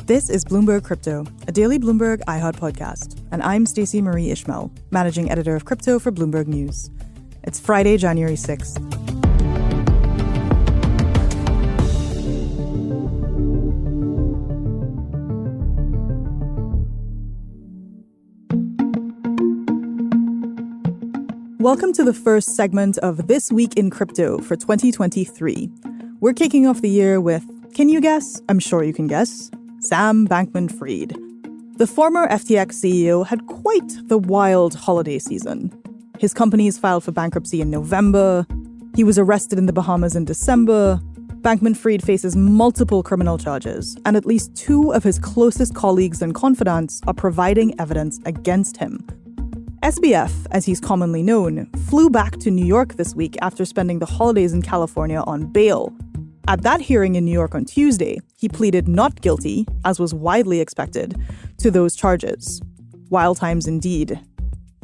This is Bloomberg Crypto, a daily Bloomberg iHeart podcast, and I'm Stacey Marie Ishmael, managing editor of crypto for Bloomberg News. It's Friday, January 6th. Welcome to the first segment of This Week in Crypto for 2023. We're kicking off the year with, can you guess? I'm sure you can guess. Sam Bankman-Fried. The former FTX CEO had quite the wild holiday season. His companies filed for bankruptcy in November. He was arrested in the Bahamas in December. Bankman-Fried faces multiple criminal charges, and at least two of his closest colleagues and confidants are providing evidence against him. SBF, as he's commonly known, flew back to New York this week after spending the holidays in California on bail. At that hearing in New York on Tuesday, he pleaded not guilty, as was widely expected, to those charges. Wild times indeed.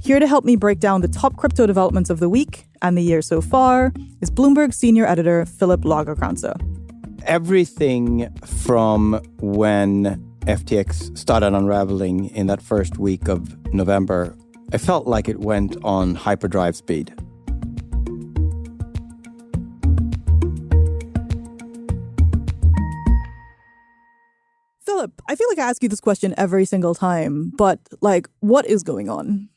Here to help me break down the top crypto developments of the week and the year so far is Bloomberg senior editor Philip Lagerkranser. Everything from when FTX started unraveling in that first week of November, I felt like it went on hyperdrive speed. Philip, I feel like I ask you this question every single time, but what is going on?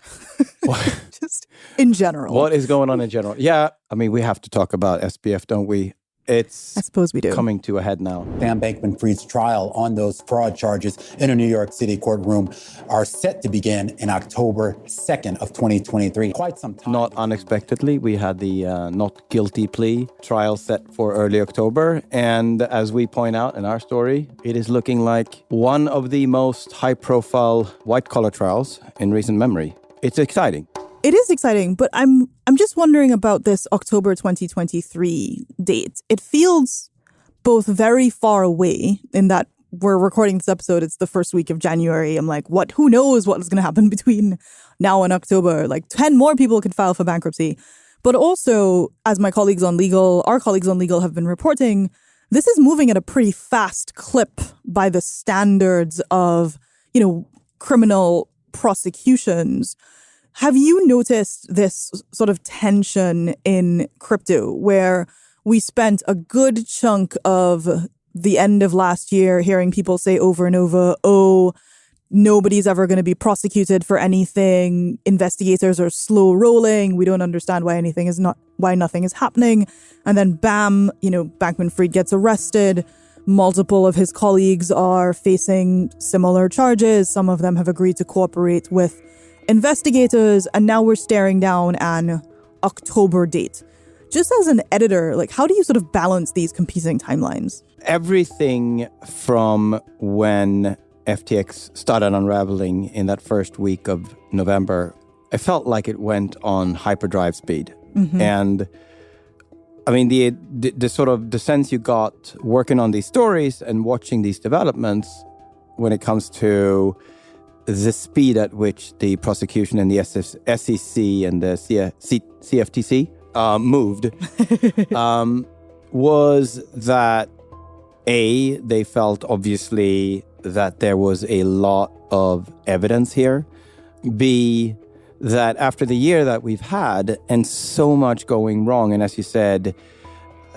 Just in general. What is going on in general? Yeah, I mean, we have to talk about SBF, don't we? I suppose we do. Coming to a head now. Sam Bankman-Fried's trial on those fraud charges in a New York City courtroom are set to begin in October 2nd of 2023. Quite some time. Not unexpectedly, we had the not guilty plea trial set for early October. And as we point out in our story, it is looking like one of the most high-profile white-collar trials in recent memory. It's exciting. It is exciting, but I'm just wondering about this October 2023 date. It feels both very far away in that we're recording this episode. It's the first week of January. I'm like, who knows what is going to happen between now and October? 10 more people could file for bankruptcy. But also, as our colleagues on legal have been reporting, this is moving at a pretty fast clip by the standards of, criminal prosecutions. Have you noticed this sort of tension in crypto where we spent a good chunk of the end of last year hearing people say over and over, oh, nobody's ever going to be prosecuted for anything. Investigators are slow rolling. We don't understand why nothing is happening. And then bam, Bankman-Fried gets arrested. Multiple of his colleagues are facing similar charges. Some of them have agreed to cooperate with investigators, and now we're staring down an October date. Just as an editor, how do you sort of balance these competing timelines? Everything from when FTX started unraveling in that first week of November, I felt like it went on hyperdrive speed. Mm-hmm. And I mean, the sort of the sense you got working on these stories and watching these developments when it comes to the speed at which the prosecution and the SEC and the CFTC moved was that, A, they felt obviously that there was a lot of evidence here. B, that after the year that we've had and so much going wrong, and as you said,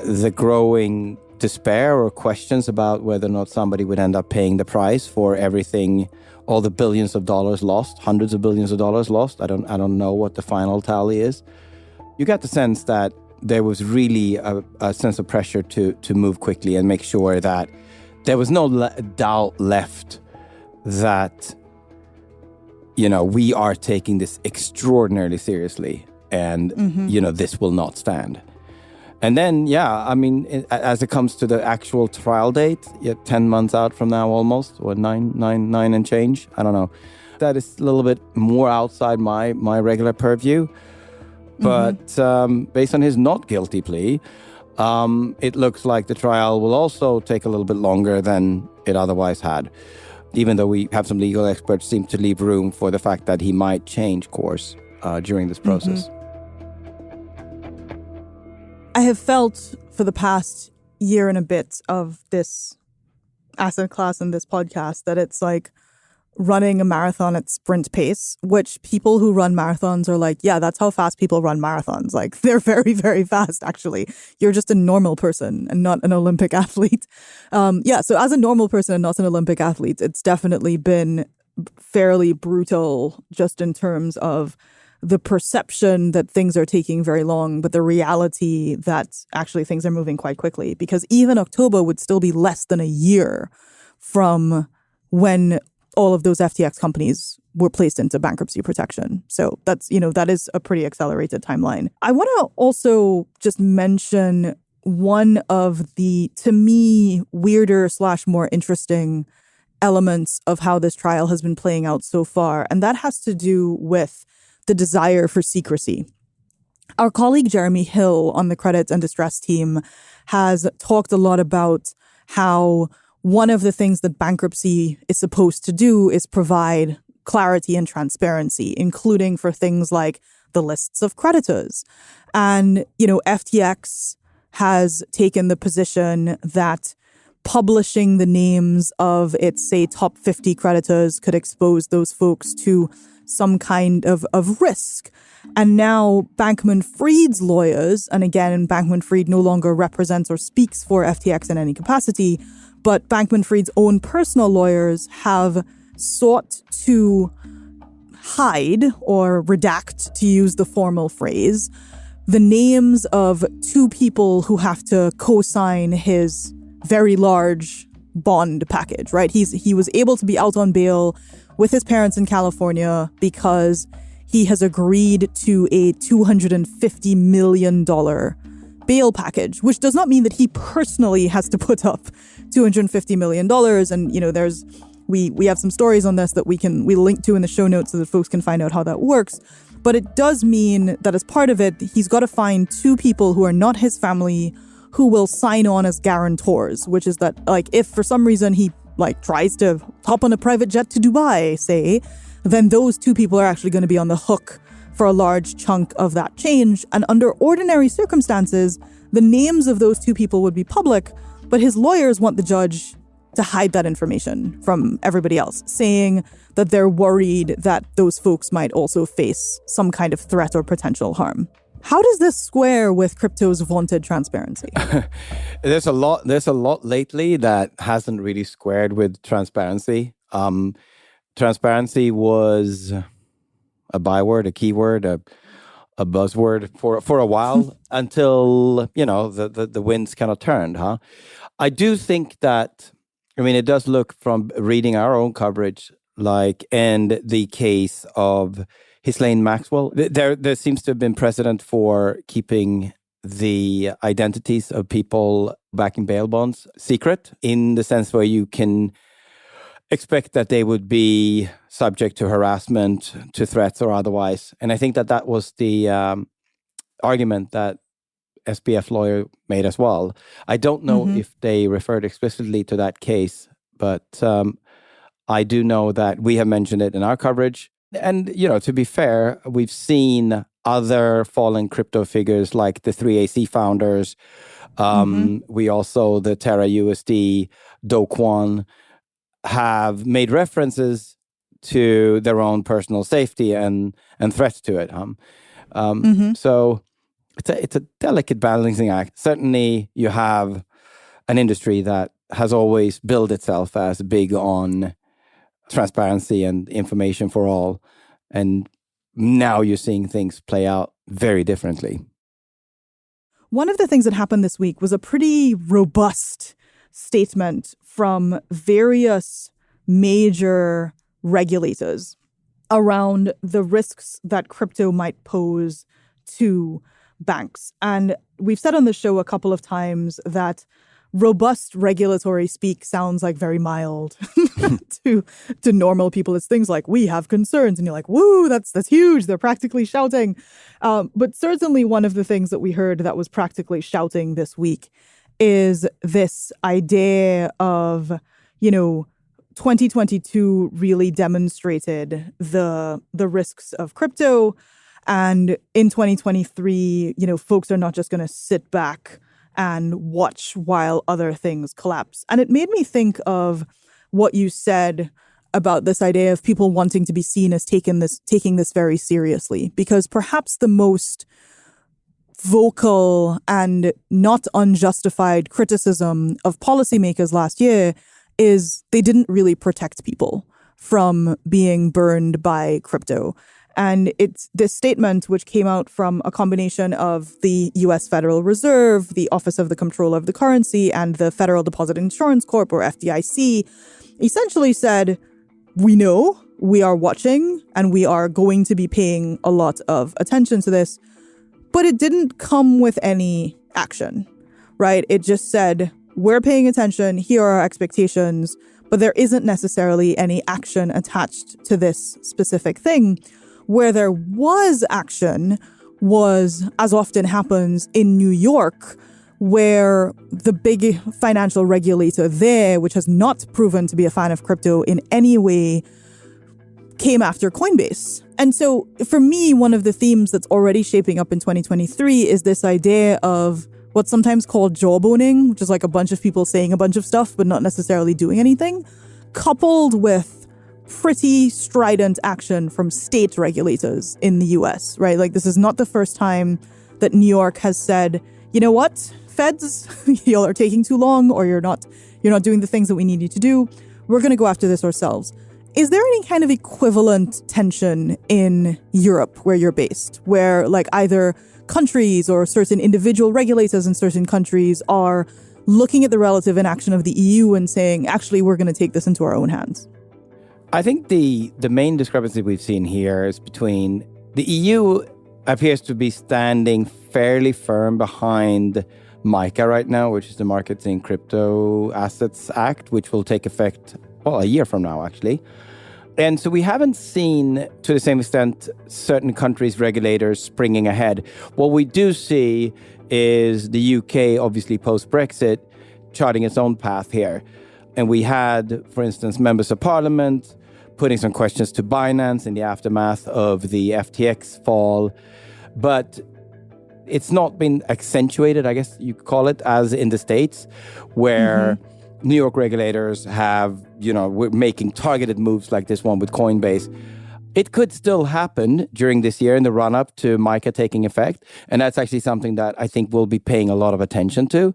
the growing despair or questions about whether or not somebody would end up paying the price for everything, all the billions of dollars lost, hundreds of billions of dollars lost. I don't know what the final tally is. You get the sense that there was really a sense of pressure to move quickly and make sure that there was no doubt left that, we are taking this extraordinarily seriously and, this will not stand. And then, as it comes to the actual trial date, 10 months out from now almost, or nine and change, I don't know. That is a little bit more outside my regular purview. But based on his not guilty plea, it looks like the trial will also take a little bit longer than it otherwise had. Even though we have some legal experts seem to leave room for the fact that he might change course during this process. I have felt for the past year and a bit of this asset class in this podcast that it's like running a marathon at sprint pace, which people who run marathons are like, yeah, that's how fast people run marathons. Like they're very, very fast, actually. You're just a normal person and not an Olympic athlete. So as a normal person and not an Olympic athlete, it's definitely been fairly brutal just in terms of the perception that things are taking very long, but the reality that actually things are moving quite quickly. Because even October would still be less than a year from when all of those FTX companies were placed into bankruptcy protection. So that's, that is a pretty accelerated timeline. I want to also just mention one of the, to me, weirder / more interesting elements of how this trial has been playing out so far. And that has to do with the desire for secrecy. Our colleague Jeremy Hill on the credit and distress team has talked a lot about how one of the things that bankruptcy is supposed to do is provide clarity and transparency, including for things like the lists of creditors. And, FTX has taken the position that publishing the names of its, say, top 50 creditors could expose those folks to some kind of risk. And now Bankman-Fried's lawyers, and again, Bankman-Fried no longer represents or speaks for FTX in any capacity, but Bankman-Fried's own personal lawyers have sought to hide or redact, to use the formal phrase, the names of two people who have to co-sign his very large bond package, right? He was able to be out on bail with his parents in California because he has agreed to a $250 million bail package, which does not mean that he personally has to put up $250 million. And, we have some stories on this that we link to in the show notes so that folks can find out how that works. But it does mean that as part of it, he's got to find two people who are not his family who will sign on as guarantors, which is that, like, if for some reason he tries to hop on a private jet to Dubai, say, then those two people are actually going to be on the hook for a large chunk of that change. And under ordinary circumstances, the names of those two people would be public, but his lawyers want the judge to hide that information from everybody else, saying that they're worried that those folks might also face some kind of threat or potential harm. How does this square with crypto's vaunted transparency? There's a lot lately that hasn't really squared with transparency. Transparency was a byword, a keyword, a buzzword for a while until, the winds kind of turned, huh? I do think that, it does look from reading our own coverage, and the case of Ghislaine Maxwell, there seems to have been precedent for keeping the identities of people backing bail bonds secret, in the sense where you can expect that they would be subject to harassment, to threats or otherwise. And I think that was the argument that SPF lawyer made as well. I don't know if they referred explicitly to that case, but I do know that we have mentioned it in our coverage. And, to be fair, we've seen other fallen crypto figures like the 3AC founders. We also, the Terra USD, Do Kwon, have made references to their own personal safety and threats to it. So it's a delicate balancing act. Certainly, you have an industry that has always billed itself as big on transparency and information for all. And now you're seeing things play out very differently. One of the things that happened this week was a pretty robust statement from various major regulators around the risks that crypto might pose to banks. And we've said on the show a couple of times that robust regulatory speak sounds like very mild to normal people. It's things like, we have concerns, and you're like, woo, that's huge. They're practically shouting. But certainly one of the things that we heard that was practically shouting this week is this idea of, 2022 really demonstrated the risks of crypto. And in 2023, folks are not just going to sit back and watch while other things collapse. And it made me think of what you said about this idea of people wanting to be seen as taking this very seriously, because perhaps the most vocal and not unjustified criticism of policymakers last year is they didn't really protect people from being burned by crypto. And it's this statement, which came out from a combination of the U.S. Federal Reserve, the Office of the Comptroller of the Currency, and the Federal Deposit Insurance Corp, or FDIC, essentially said, we know, we are watching, and we are going to be paying a lot of attention to this. But it didn't come with any action, right? It just said, we're paying attention, here are our expectations, but there isn't necessarily any action attached to this specific thing. Where there was action was, as often happens in New York, where the big financial regulator there, which has not proven to be a fan of crypto in any way, came after Coinbase. And so for me, one of the themes that's already shaping up in 2023 is this idea of what's sometimes called jawboning, which is like a bunch of people saying a bunch of stuff but not necessarily doing anything, coupled with pretty strident action from state regulators in the US, right? Like, this is not the first time that New York has said, you know what, feds, y'all are taking too long, or you're not doing the things that we need you to do. We're going to go after this ourselves. Is there any kind of equivalent tension in Europe where you're based, where like either countries or certain individual regulators in certain countries are looking at the relative inaction of the EU and saying, actually, we're going to take this into our own hands? I think the main discrepancy we've seen here is between the EU appears to be standing fairly firm behind MiCA right now, which is the Markets in Crypto Assets Act, which will take effect, well, a year from now, actually. And so we haven't seen, to the same extent, certain countries' regulators springing ahead. What we do see is the UK, obviously post-Brexit, charting its own path here. And we had, for instance, members of parliament putting some questions to Binance in the aftermath of the FTX fall. But it's not been accentuated, I guess you could call it, as in the States, where New York regulators have, we're making targeted moves like this one with Coinbase. It could still happen during this year in the run-up to MiCA taking effect. And that's actually something that I think we'll be paying a lot of attention to.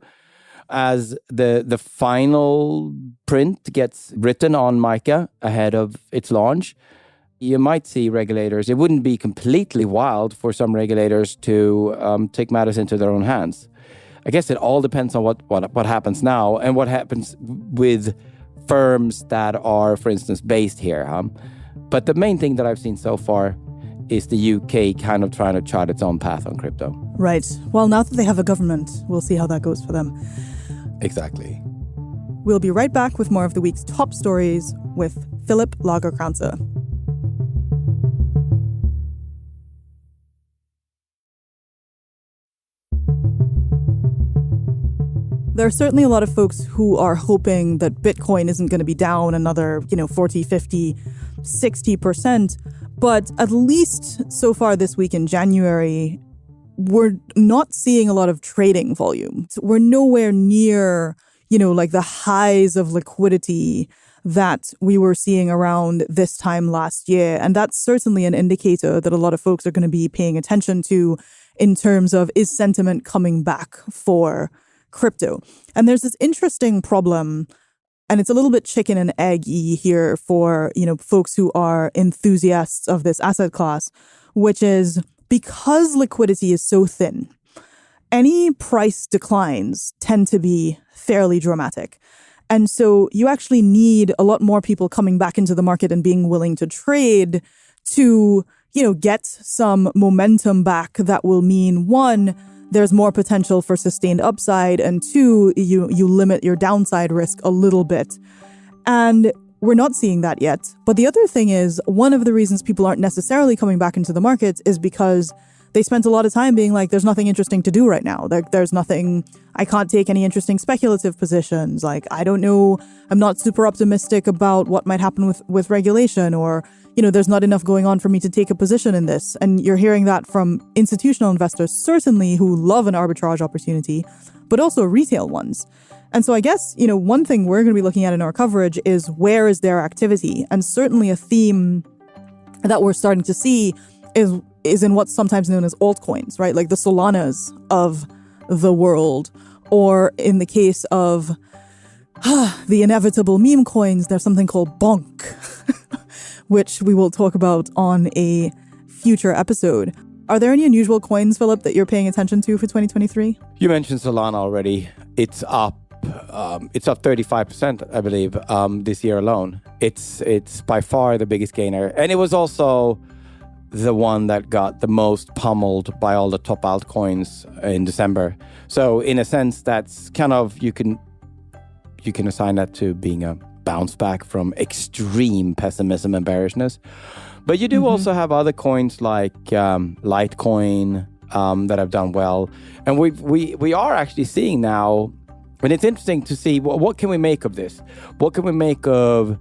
As the final print gets written on MiCA ahead of its launch, you might see regulators. It wouldn't be completely wild for some regulators to take matters into their own hands. I guess it all depends on what happens now and what happens with firms that are, for instance, based here. But the main thing that I've seen so far is the UK kind of trying to chart its own path on crypto. Right. Well, now that they have a government, we'll see how that goes for them. Exactly. We'll be right back with more of the week's top stories with Philip Lagerkranser. There are certainly a lot of folks who are hoping that Bitcoin isn't going to be down another, 40, 50, 60%. But at least so far this week in January, we're not seeing a lot of trading volume. We're nowhere near, like the highs of liquidity that we were seeing around this time last year. And that's certainly an indicator that a lot of folks are going to be paying attention to in terms of, is sentiment coming back for crypto? And there's this interesting problem, and it's a little bit chicken and egg-y here for, folks who are enthusiasts of this asset class, which is because liquidity is so thin, any price declines tend to be fairly dramatic. And so you actually need a lot more people coming back into the market and being willing to trade to, get some momentum back that will mean, one, there's more potential for sustained upside, and two, you limit your downside risk a little bit. And we're not seeing that yet. But the other thing is, one of the reasons people aren't necessarily coming back into the markets is because they spent a lot of time being like, there's nothing interesting to do right now. There's nothing, I can't take any interesting speculative positions. Like, I don't know, I'm not super optimistic about what might happen with regulation, or, there's not enough going on for me to take a position in this. And you're hearing that from institutional investors, certainly, who love an arbitrage opportunity, but also retail ones. And so I guess, one thing we're going to be looking at in our coverage is where is their activity? And certainly a theme that we're starting to see is in what's sometimes known as altcoins, right? Like the Solanas of the world. Or in the case of the inevitable meme coins, there's something called bonk, which we will talk about on a future episode. Are there any unusual coins, Philip, that you're paying attention to for 2023? You mentioned Solana already. It's up 35%, I believe, this year alone. It's by far the biggest gainer. And it was also the one that got the most pummeled by all the top altcoins in December. So in a sense, that's kind of, you can assign that to being a bounce back from extreme pessimism and bearishness. But you do also have other coins like Litecoin that have done well. And we are actually seeing now, and it's interesting to see what can we make of this? What can we make of,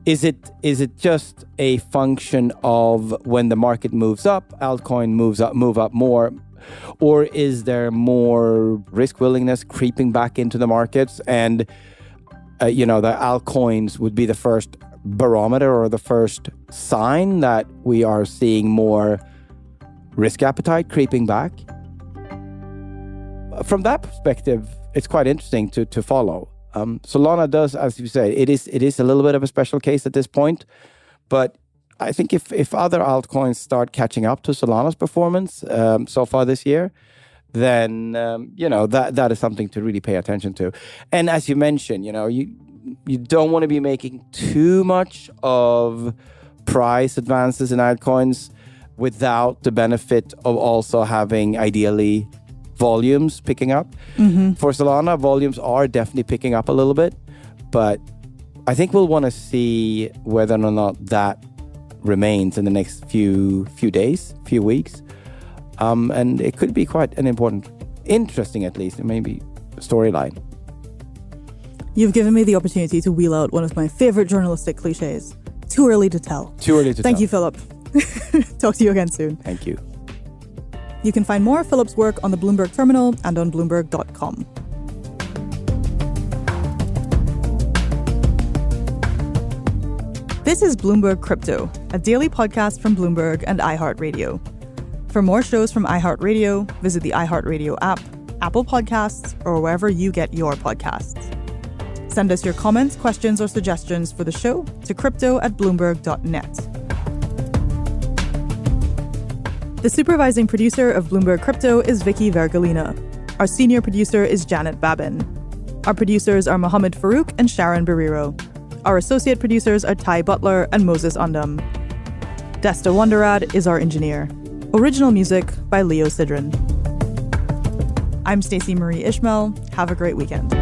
is it just a function of when the market moves up, altcoin move up more, or is there more risk willingness creeping back into the markets? And the altcoins would be the first barometer or the first sign that we are seeing more risk appetite creeping back. From that perspective, it's quite interesting to follow. Solana does, as you say, it is a little bit of a special case at this point, but I think if other altcoins start catching up to Solana's performance so far this year, then that is something to really pay attention to. And as you mentioned, you don't want to be making too much of price advances in altcoins without the benefit of also having ideally volumes picking up. For Solana, volumes are definitely picking up a little bit, but I think we'll want to see whether or not that remains in the next few days, few weeks. And it could be quite an important, interesting at least, maybe storyline. You've given me the opportunity to wheel out one of my favorite journalistic cliches. Too early to tell. Too early to tell. Thank you, Philip. Talk to you again soon. Thank you. You can find more of Philip's work on the Bloomberg terminal and on Bloomberg.com. This is Bloomberg Crypto, a daily podcast from Bloomberg and iHeartRadio. For more shows from iHeartRadio, visit the iHeartRadio app, Apple Podcasts, or wherever you get your podcasts. Send us your comments, questions, or suggestions for the show to crypto@bloomberg.net. The supervising producer of Bloomberg Crypto is Vicky Vergolina. Our senior producer is Janet Babin. Our producers are Mohammed Farouk and Sharon Barrero. Our associate producers are Ty Butler and Moses Undum. Desta Wonderad is our engineer. Original music by Leo Sidran. I'm Stacey Marie Ishmael. Have a great weekend.